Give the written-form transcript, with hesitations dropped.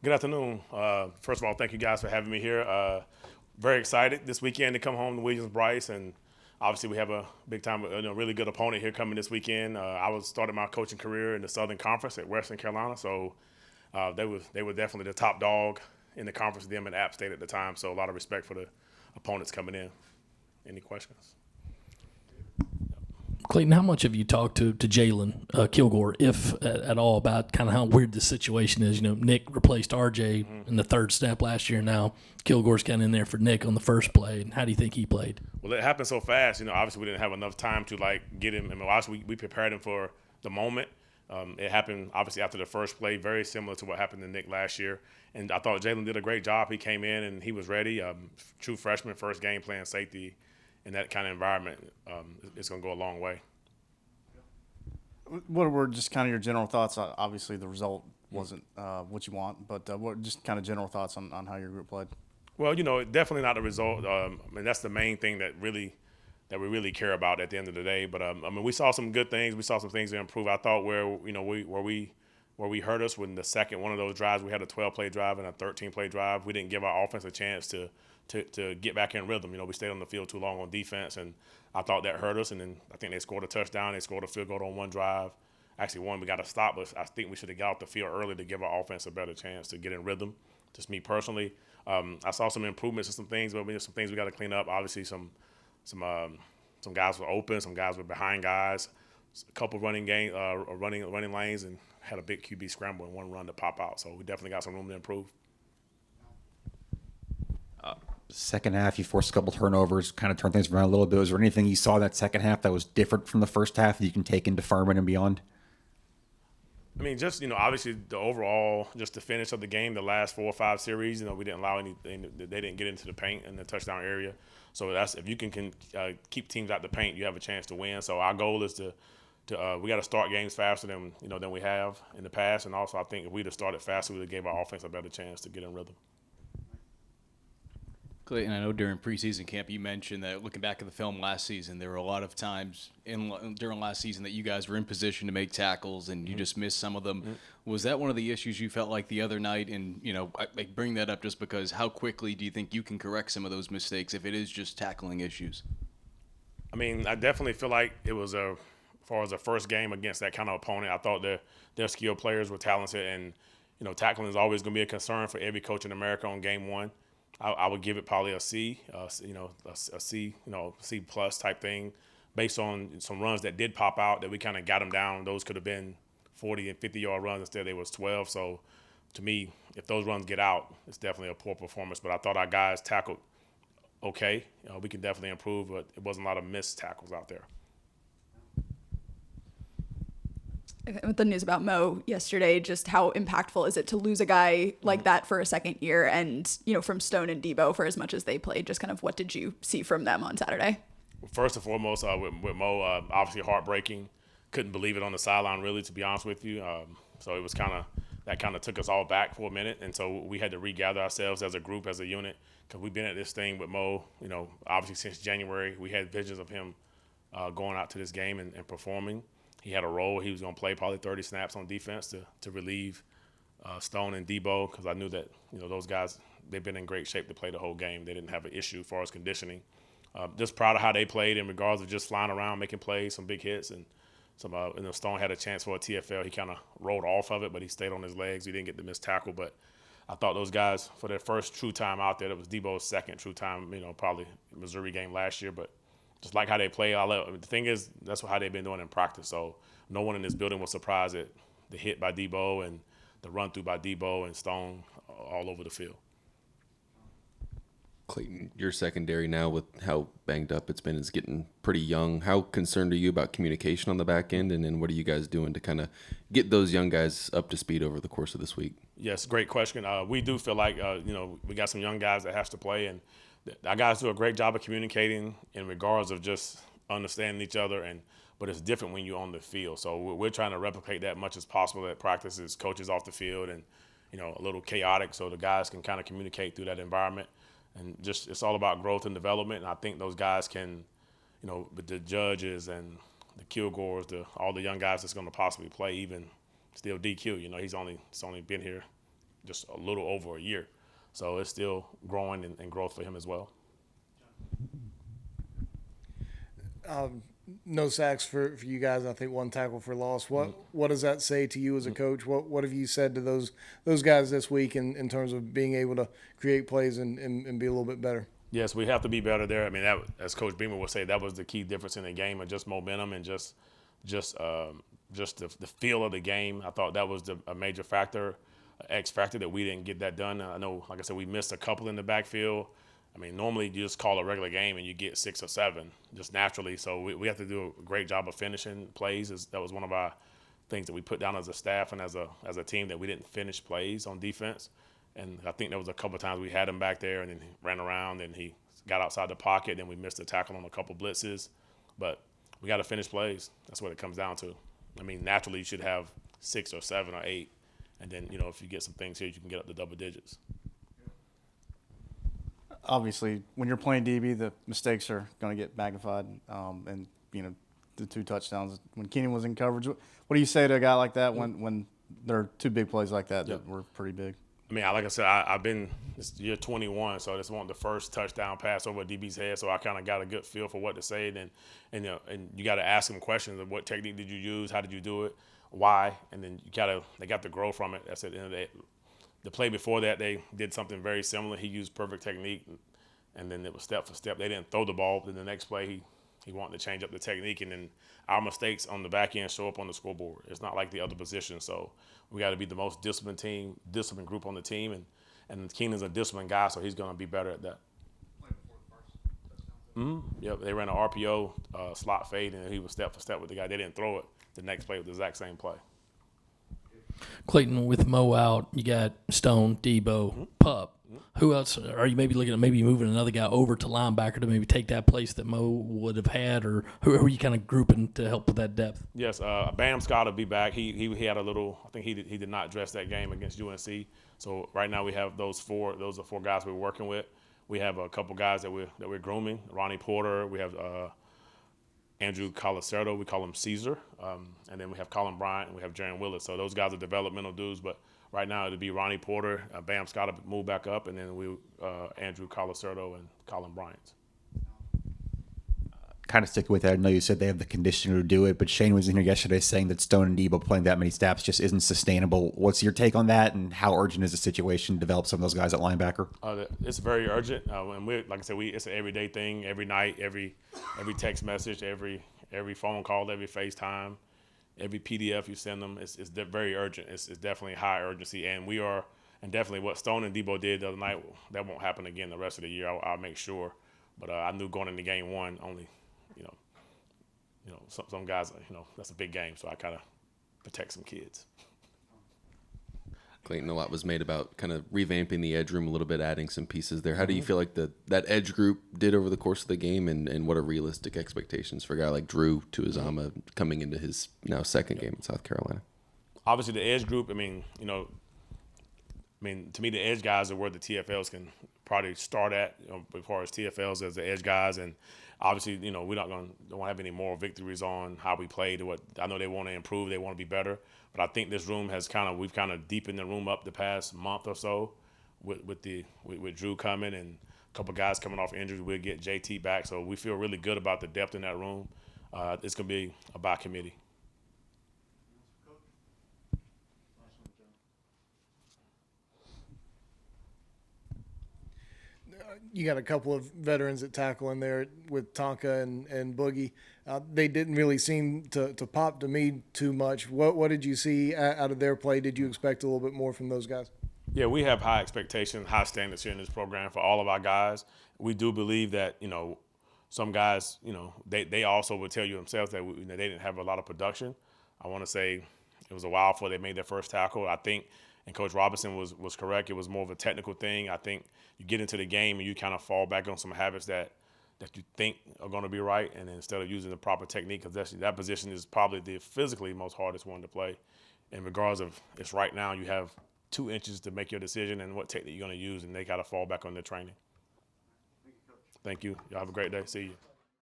Good afternoon. First of all, thank you guys for having me here. Very excited this weekend to come home to Williams-Brice, and obviously we have a big time, really good opponent here coming this weekend. I was started my coaching career in the Southern Conference at Western Carolina, so they were definitely the top dog in the conference, them and App State at the time. So a lot of respect for the opponents coming in. Any questions? Clayton, how much have you talked to Jalen Kilgore, if at all, about kind of how weird this situation is? Nick replaced RJ in the third snap last year. Now Kilgore's kind of in there for Nick on the first play. And how do you think he played? Well, it happened so fast. Obviously we didn't have enough time to get him. I mean, obviously we prepared him for the moment. It happened obviously after the first play, very similar to what happened to Nick last year. And I thought Jalen did a great job. He came in and he was ready. True freshman, first game playing safety. In that kind of environment, it's going to go a long way. What were just kind of your general thoughts? Obviously, the result wasn't what you want, but what just kind of general thoughts on how your group played? Well, definitely not the result. That's the main thing that we really care about at the end of the day. But we saw some good things. We saw some things to improve. I thought where we hurt us when the second one of those drives, we had a 12-play drive and a 13-play drive. We didn't give our offense a chance to get back in rhythm. We stayed on the field too long on defense, and I thought that hurt us. And then I think they scored a touchdown. They scored a field goal on one drive. Actually, one we got to stop, but I think we should have got off the field early to give our offense a better chance to get in rhythm. Just me personally, I saw some improvements and some things, but some things we got to clean up. Obviously, some guys were open, some guys were behind guys, a couple running lanes, and had a big QB scramble and one run to pop out. So we definitely got some room to improve. Second half, you forced a couple turnovers, kind of turned things around a little bit. Was there anything you saw in that second half that was different from the first half that you can take into Furman and beyond? I mean, just, obviously the overall, just the finish of the game, the last 4 or 5 series, we didn't allow anything. They didn't get into the paint in the touchdown area. So if you can keep teams out the paint, you have a chance to win. So our goal is to we got to start games faster than we have in the past. And also I think if we'd have started faster, we would have gave our offense a better chance to get in rhythm. Clayton, I know during preseason camp you mentioned that looking back at the film last season, there were a lot of times during last season that you guys were in position to make tackles and you just missed some of them. Mm-hmm. Was that one of the issues you felt like the other night? And, I bring that up just because how quickly do you think you can correct some of those mistakes if it is just tackling issues? I mean, I definitely feel like it was as far as the first game against that kind of opponent, I thought their skilled players were talented, and, tackling is always going to be a concern for every coach in America on game one. I would give it probably a C, a C, C plus type thing, based on some runs that did pop out that we kind of got them down. Those could have been 40 and 50-yard runs. Instead, they was 12. So, to me, if those runs get out, it's definitely a poor performance. But I thought our guys tackled okay. We can definitely improve, but it wasn't a lot of missed tackles out there. With the news about Mo yesterday, just how impactful is it to lose a guy like that for a second year, and from Stone and Debo for as much as they played, just kind of what did you see from them on Saturday? First and foremost, with Mo, obviously heartbreaking. Couldn't believe it on the sideline, really, to be honest with you. So it was kind of took us all back for a minute, and so we had to regather ourselves as a group, as a unit, because we've been at this thing with Mo, obviously since January. We had visions of him going out to this game and performing. He had a role. He was going to play probably 30 snaps on defense to relieve Stone and Debo, because I knew that those guys, they've been in great shape to play the whole game. They didn't have an issue as far as conditioning. Just proud of how they played in regards of just flying around, making plays, some big hits, and some. Stone had a chance for a TFL. He kind of rolled off of it, but he stayed on his legs. He didn't get the missed tackle. But I thought those guys, for their first true time out there, that was Debo's second true time. Probably Missouri game last year, but. Just like how they play. The thing is, that's how they've been doing in practice. So no one in this building was surprised at the hit by Debo and the run through by Debo and Stone all over the field. Clayton, your secondary now, with how banged up it's been, is getting pretty young. How concerned are you about communication on the back end, and then what are you guys doing to kind of get those young guys up to speed over the course of this week? Yes, great question. We do feel like we got some young guys that has to play, and our guys do a great job of communicating in regards of just understanding each other, but it's different when you're on the field. So we're trying to replicate that much as possible at practices, coaches off the field, and a little chaotic, so the guys can kind of communicate through that environment. And just it's all about growth and development. And I think those guys can, with the Judges and the Kilgores, all the young guys that's going to possibly play, even still DQ. He's only been here just a little over a year. So it's still growing and growth for him as well. No sacks for you guys. I think 1 tackle for loss. What does that say to you as a coach? What have you said to those guys this week in terms of being able to create plays and be a little bit better? Yes, we have to be better there. I mean, that, as Coach Beamer would say, that was the key difference in the game, of just momentum and just the feel of the game. I thought that was a major factor, X factor, that we didn't get that done. I know, like I said, we missed a couple in the backfield. I mean, normally you just call a regular game and you get 6 or 7 just naturally. So we have to do a great job of finishing plays. That was one of our things that we put down as a staff and as a team, that we didn't finish plays on defense. And I think there was a couple of times we had him back there and then he ran around and he got outside the pocket and we missed a tackle on a couple blitzes. But we got to finish plays. That's what it comes down to. I mean, naturally you should have 6 or 7 or 8. And then, if you get some things here, you can get up to double digits. Obviously, when you're playing DB, the mistakes are going to get magnified. And the 2 touchdowns when Keenan was in coverage. What do you say to a guy like that when there are 2 big plays like that were pretty big? I mean, like I said, I've been this year 21, so this wasn't the first touchdown pass over a DB's head. So I kind of got a good feel for what to say. And you got to ask them questions of what technique did you use, how did you do it, why, and then they got to grow from it. That's at the end of the day. The play before that, they did something very similar. He used perfect technique, and then it was step for step. They didn't throw the ball. Then the next play, he wanted to change up the technique, and then our mistakes on the back end show up on the scoreboard. It's not like the other positions, so we got to be the most disciplined group on the team, and Keenan's a disciplined guy, so he's going to be better at that. Yep, they ran an RPO slot fade, and he was step for step with the guy. They didn't throw it. The next play was the exact same play. Clayton, with Mo out, you got Stone, Debo, Pup. Who else are you maybe looking at? Maybe moving another guy over to linebacker to maybe take that place that Mo would have had, or who are you kind of grouping to help with that depth? Yes, Bam Scott will be back. He had a little. I think he did not dress that game against UNC. So right now we have those 4. Those are 4 guys we're working with. We have a couple guys that we're grooming. Ronnie Porter. We have Andrew Colacerdo, we call him Caesar, and then we have Colin Bryant, and we have Jaron Willis. So those guys are developmental dudes, but right now it'll be Ronnie Porter, Bam Scott will move back up, and then Andrew Colacerdo and Colin Bryant. Kind of stick with that. I know you said they have the conditioner to do it, but Shane was in here yesterday saying that Stone and Debo playing that many snaps just isn't sustainable. What's your take on that, and how urgent is the situation to develop some of those guys at linebacker? It's very urgent, and like I said, it's an everyday thing. Every night, every text message, every phone call, every FaceTime, every PDF you send them, it's very urgent. It's definitely high urgency, and definitely what Stone and Debo did the other night, that won't happen again the rest of the year. I'll make sure. But I knew going into game 1 only. Some guys, that's a big game, so I kind of protect some kids. Clayton, a lot was made about kind of revamping the edge room a little bit, adding some pieces there. How do you feel like that edge group did over the course of the game, and what are realistic expectations for a guy like Drew Tuizama coming into his now 2nd game in South Carolina? Obviously, the edge group, to me, the edge guys are where the TFLs can probably start at, as far as TFLs as the edge guys. And obviously, we don't have any moral victories on how we played. I know they want to improve, they want to be better. But I think this room we've kind of deepened the room up the past month or so with Drew coming and a couple guys coming off injuries. We'll get JT back, so we feel really good about the depth in that room. It's going to be a by committee. You got a couple of veterans at tackle in there with Tonka and Boogie. They didn't really seem to pop to me too much. What did you see out of their play? Did you expect a little bit more from those guys? Yeah, we have high expectations, high standards here in this program for all of our guys. We do believe that, some guys, they also would tell you themselves that they didn't have a lot of production. I want to say it was a while before they made their first tackle. I think, and Coach Robinson was correct, it was more of a technical thing. I think you get into the game and you kind of fall back on some habits that you think are going to be right, and instead of using the proper technique, because that position is probably the physically most hardest one to play. In regards of it's right now, you have 2 inches to make your decision and what technique you're going to use, and they got to fall back on their training. Thank you. Y'all have a great day. See you.